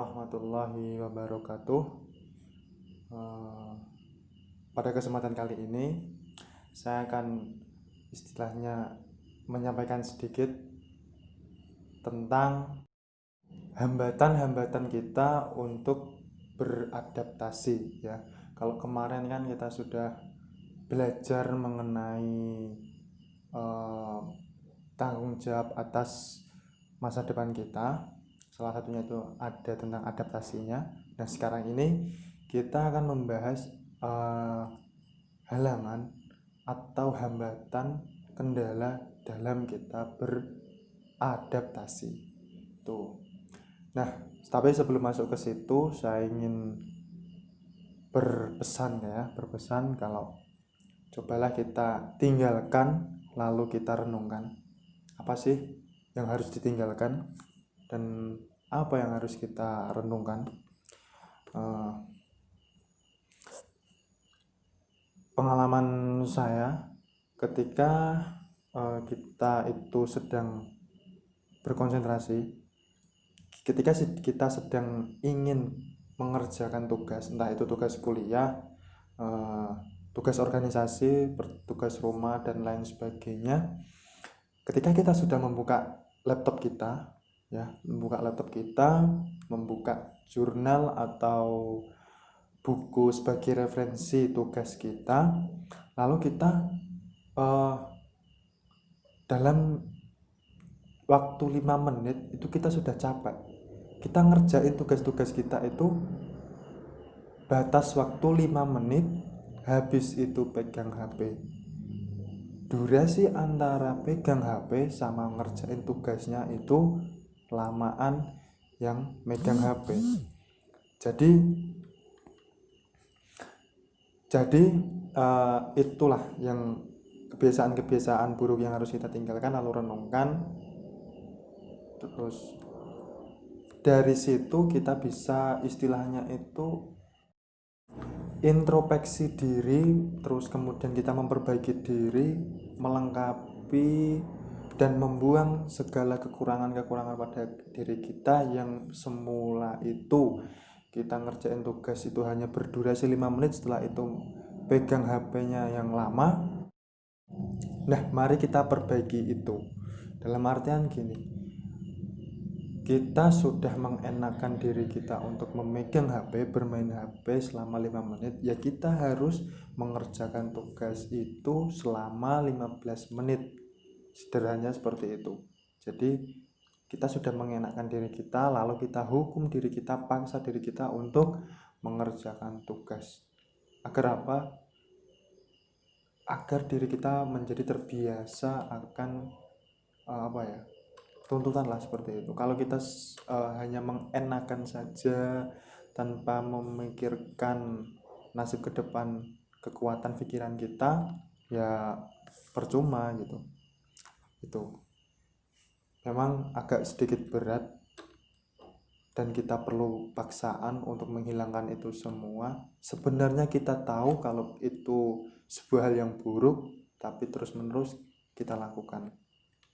warahmatullahi wabarakatuh. Pada kesempatan kali ini saya akan istilahnya menyampaikan sedikit tentang hambatan-hambatan kita untuk beradaptasi ya. Kalau kemarin kan kita sudah belajar mengenai tanggung jawab atas masa depan kita. Salah satunya itu ada tentang adaptasinya. Nah, sekarang ini kita akan membahas halangan atau hambatan kendala dalam kita beradaptasi. Tuh. Nah, tapi sebelum masuk ke situ, saya ingin berpesan kalau cobalah kita tinggalkan lalu kita renungkan. Apa sih yang harus ditinggalkan dan apa yang harus kita renungkan? Pengalaman saya ketika kita itu sedang berkonsentrasi, ketika kita sedang ingin mengerjakan tugas, entah itu tugas kuliah, tugas organisasi, tugas rumah dan lain sebagainya. Ketika kita sudah membuka laptop kita, membuka jurnal atau buku sebagai referensi tugas kita, lalu kita dalam waktu 5 menit itu kita sudah capek. Kita ngerjain tugas-tugas kita itu batas waktu 5 menit, habis itu pegang HP. Durasi antara pegang HP sama ngerjain tugasnya itu lamaan yang megang HP. Jadi itulah yang kebiasaan-kebiasaan buruk yang harus kita tinggalkan lalu renungkan. Terus dari situ kita bisa istilahnya itu introspeksi diri, terus kemudian kita memperbaiki diri, melengkapi dan membuang segala kekurangan-kekurangan pada diri kita yang semula itu kita ngerjain tugas itu hanya berdurasi 5 menit, setelah itu pegang HP-nya yang lama. Nah, mari kita perbaiki itu. Dalam artian gini, kita sudah mengenakan diri kita untuk memegang HP, bermain HP selama 5 menit, ya kita harus mengerjakan tugas itu selama 15 menit. Sederhananya seperti itu. Jadi kita sudah mengenakan diri kita, lalu kita hukum diri kita, paksa diri kita untuk mengerjakan tugas. Agar apa? Agar diri kita menjadi terbiasa akan tuntutan lah seperti itu. Kalau kita hanya mengenakan saja tanpa memikirkan nasib ke depan, kekuatan pikiran kita, ya percuma gitu. Itu memang agak sedikit berat dan kita perlu paksaan untuk menghilangkan itu semua. Sebenarnya kita tahu kalau itu sebuah hal yang buruk, tapi terus-menerus kita lakukan.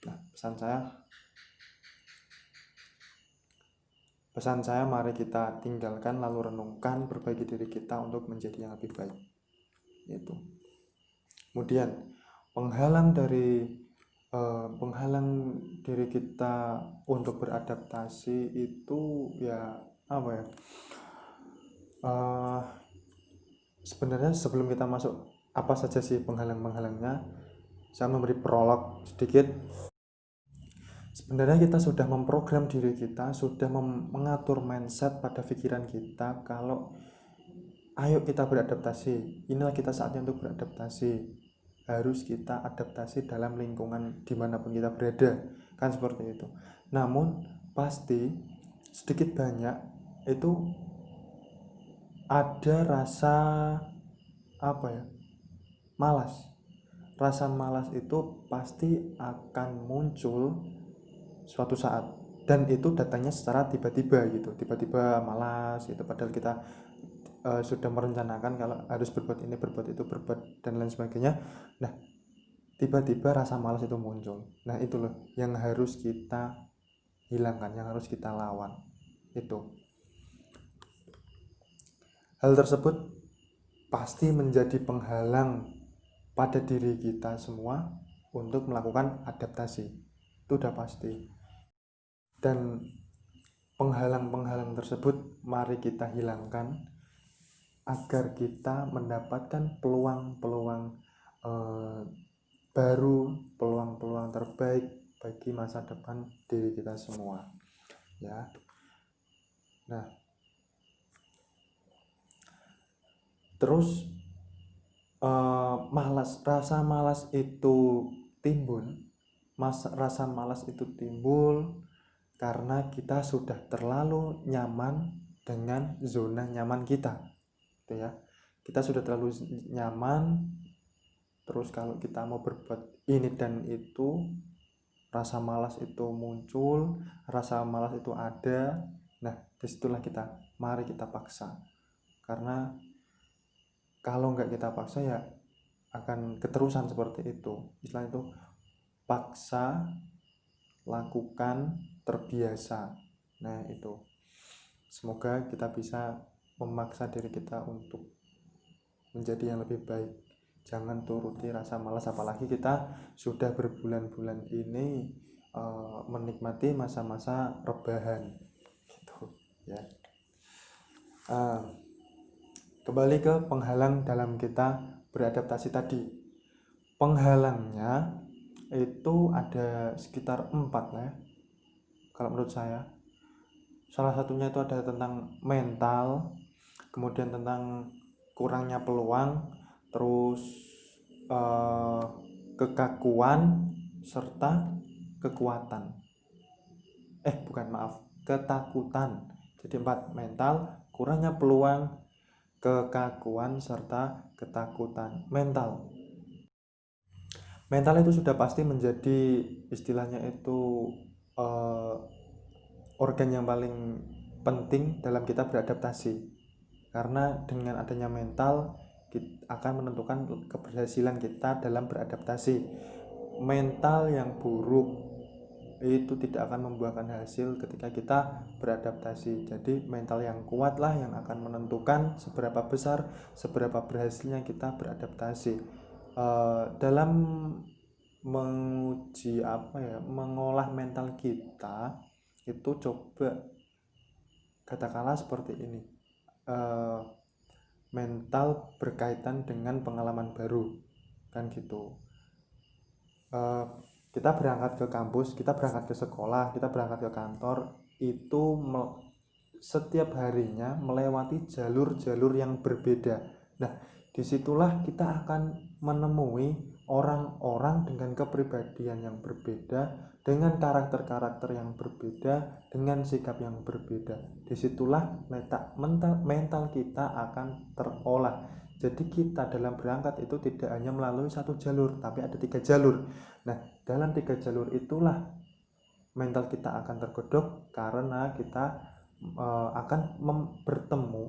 Nah, pesan saya mari kita tinggalkan lalu renungkan, perbaiki diri kita untuk menjadi yang lebih baik. Itu. Kemudian penghalang diri kita untuk beradaptasi itu sebenarnya sebelum kita masuk apa saja sih penghalang-penghalangnya, saya memberi prolog sedikit. Sebenarnya kita sudah memprogram diri kita, sudah mengatur mindset pada pikiran kita kalau ayo kita beradaptasi, inilah kita saatnya untuk beradaptasi, harus kita adaptasi dalam lingkungan dimanapun kita berada, kan seperti itu. Namun pasti sedikit banyak itu ada rasa malas. Rasa malas itu pasti akan muncul suatu saat, dan itu datangnya secara tiba-tiba gitu, tiba-tiba malas gitu, padahal kita sudah merencanakan kalau harus berbuat ini, berbuat itu, berbuat dan lain sebagainya. Nah, tiba-tiba rasa malas itu muncul. Nah, itu loh yang harus kita hilangkan, yang harus kita lawan. Itu Hal tersebut pasti menjadi penghalang pada diri kita semua untuk melakukan adaptasi. Itu udah pasti. Dan penghalang-penghalang tersebut mari kita hilangkan agar kita mendapatkan peluang-peluang baru, peluang-peluang terbaik bagi masa depan diri kita semua, ya. Nah, terus rasa malas itu timbul karena kita sudah terlalu nyaman dengan zona nyaman kita, gitu ya. Kita sudah terlalu nyaman, terus kalau kita mau berbuat ini dan itu, rasa malas itu muncul, rasa malas itu ada. Nah, disitulah mari kita paksa, karena kalau nggak kita paksa ya akan keterusan seperti itu. Istilah itu paksa, lakukan, terbiasa. Nah, itu semoga kita bisa memaksa diri kita untuk menjadi yang lebih baik. Jangan turuti rasa malas, apalagi kita sudah berbulan-bulan ini menikmati masa-masa rebahan gitu, ya. Kembali ke penghalang dalam kita beradaptasi tadi. Penghalangnya itu ada sekitar 4 ya, kalau menurut saya. Salah satunya itu ada tentang mental, kemudian tentang kurangnya peluang, terus kekakuan, serta kekuatan. Ketakutan. Jadi 4: mental, kurangnya peluang, kekakuan, serta ketakutan. Mental itu sudah pasti menjadi istilahnya itu organ yang paling penting dalam kita beradaptasi, karena dengan adanya mental kita akan menentukan keberhasilan kita dalam beradaptasi. Mental yang buruk itu tidak akan membuahkan hasil ketika kita beradaptasi. Jadi mental yang kuatlah yang akan menentukan seberapa besar, seberapa berhasilnya kita beradaptasi. Dalam mengolah mental kita itu, coba katakanlah seperti ini, mental berkaitan dengan pengalaman baru, kan gitu. Kita berangkat ke kampus, kita berangkat ke sekolah, kita berangkat ke kantor, itu setiap harinya melewati jalur-jalur yang berbeda. Nah, disitulah kita akan menemui orang-orang dengan kepribadian yang berbeda, dengan karakter-karakter yang berbeda, dengan sikap yang berbeda. Disitulah letak mental kita akan terolah. Jadi kita dalam berangkat itu tidak hanya melalui satu jalur, tapi ada 3 jalur. Nah, dalam 3 jalur itulah mental kita akan tergodok, karena kita akan bertemu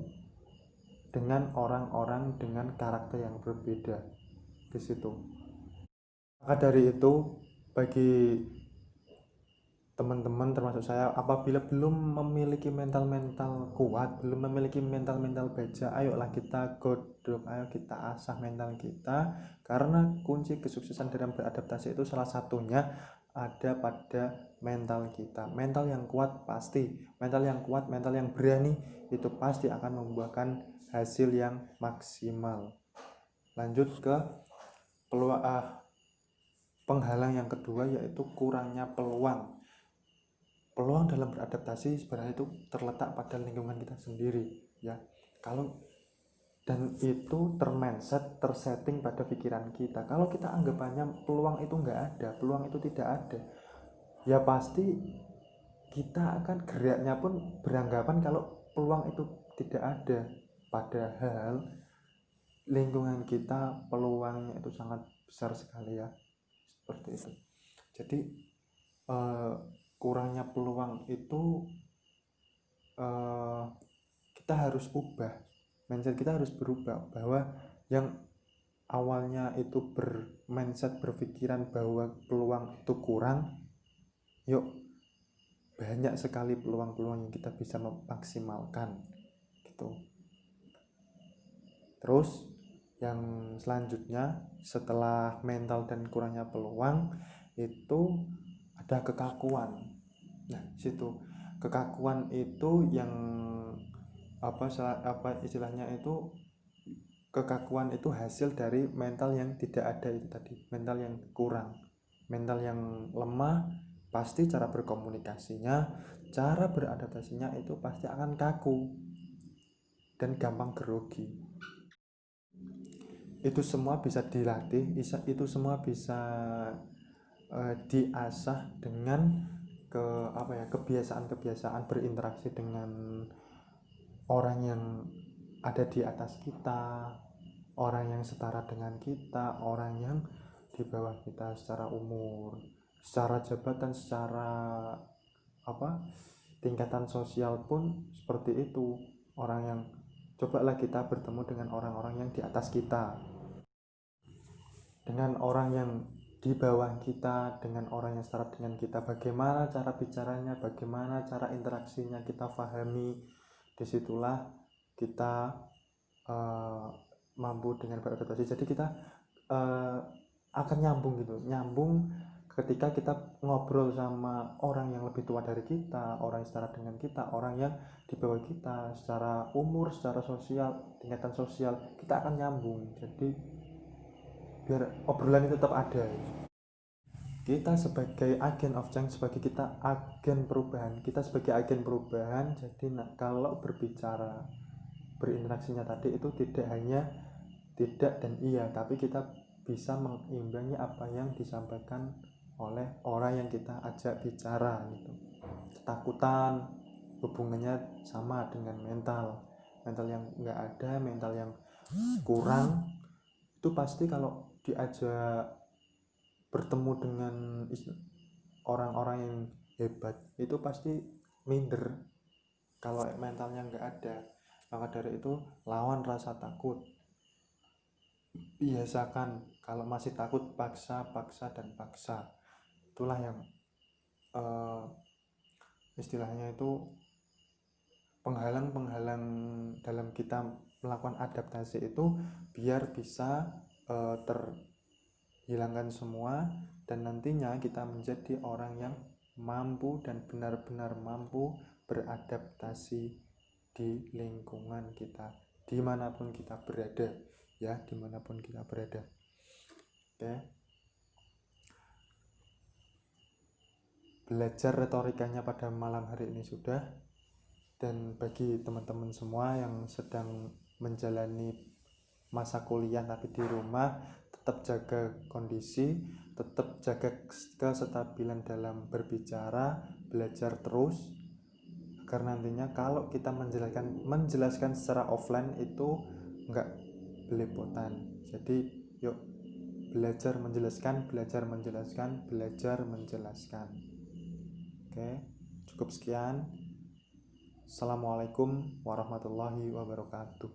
dengan orang-orang dengan karakter yang berbeda di situ. Maka dari itu, bagi teman-teman termasuk saya, apabila belum memiliki mental kuat, belum memiliki mental baja, ayolah kita godok, ayo kita asah mental kita, karena kunci kesuksesan dalam beradaptasi itu salah satunya ada pada mental kita. Mental yang kuat mental yang berani itu pasti akan membuahkan hasil yang maksimal. Lanjut ke penghalang yang kedua, yaitu kurangnya peluang. Peluang dalam beradaptasi sebenarnya itu terletak pada lingkungan kita sendiri, ya. Dan itu tersetting pada pikiran kita. Kalau kita anggapannya peluang itu nggak ada, peluang itu tidak ada, ya pasti kita akan geraknya pun beranggapan kalau peluang itu tidak ada. Padahal lingkungan kita peluangnya itu sangat besar sekali, ya, seperti itu. Jadi kurangnya peluang itu kita harus ubah, mindset kita harus berubah, bahwa yang awalnya itu berpikiran bahwa peluang itu kurang, yuk banyak sekali peluang-peluang yang kita bisa memaksimalkan gitu. Terus yang selanjutnya setelah mental dan kurangnya peluang itu ada kekakuan. Nah, situ kekakuan itu yang apa istilahnya itu, kekakuan itu hasil dari mental yang tidak ada itu tadi, mental yang kurang, mental yang lemah. Pasti cara berkomunikasinya, cara beradaptasinya itu pasti akan kaku dan gampang grogi. Itu semua bisa dilatih, itu semua bisa diasah dengan kebiasaan berinteraksi dengan orang yang ada di atas kita, orang yang setara dengan kita, orang yang di bawah kita secara umur, secara jabatan, secara tingkatan sosial pun seperti itu. Orang yang cobalah kita bertemu dengan orang-orang yang di atas kita, dengan orang yang di bawah kita, dengan orang yang setara dengan kita, bagaimana cara bicaranya, bagaimana cara interaksinya kita pahami. Disitulah kita mampu dengan beradaptasi. Jadi kita akan nyambung ketika kita ngobrol sama orang yang lebih tua dari kita, orang yang setara dengan kita, orang yang di bawah kita secara umur, secara sosial, tingkatan sosial, kita akan nyambung. Jadi biar obrolan itu tetap ada. Kita sebagai agen of change, sebagai kita agen perubahan, jadi kalau berbicara, berinteraksinya tadi itu tidak hanya tidak dan iya, tapi kita bisa mengimbangi apa yang disampaikan oleh orang yang kita ajak bicara gitu. Ketakutan hubungannya sama dengan mental yang enggak ada, mental yang kurang, itu pasti kalau diajak bertemu dengan orang-orang yang hebat itu pasti minder kalau mentalnya enggak ada. Maka dari itu lawan rasa takut, biasakan kalau masih takut paksa. Itulah yang istilahnya itu penghalang dalam kita melakukan adaptasi itu, biar bisa terhilangkan semua dan nantinya kita menjadi orang yang mampu dan benar-benar mampu beradaptasi di lingkungan kita, dimanapun kita berada ya, dimanapun kita berada. Oke. Belajar retorikanya pada malam hari ini sudah. Dan bagi teman-teman semua yang sedang menjalani masa kuliah tapi di rumah, tetap jaga kondisi, tetap jaga kestabilan dalam berbicara, belajar terus, agar nantinya kalau kita menjelaskan secara offline itu enggak belepotan. Jadi yuk belajar menjelaskan. Oke, cukup sekian. Assalamualaikum warahmatullahi wabarakatuh.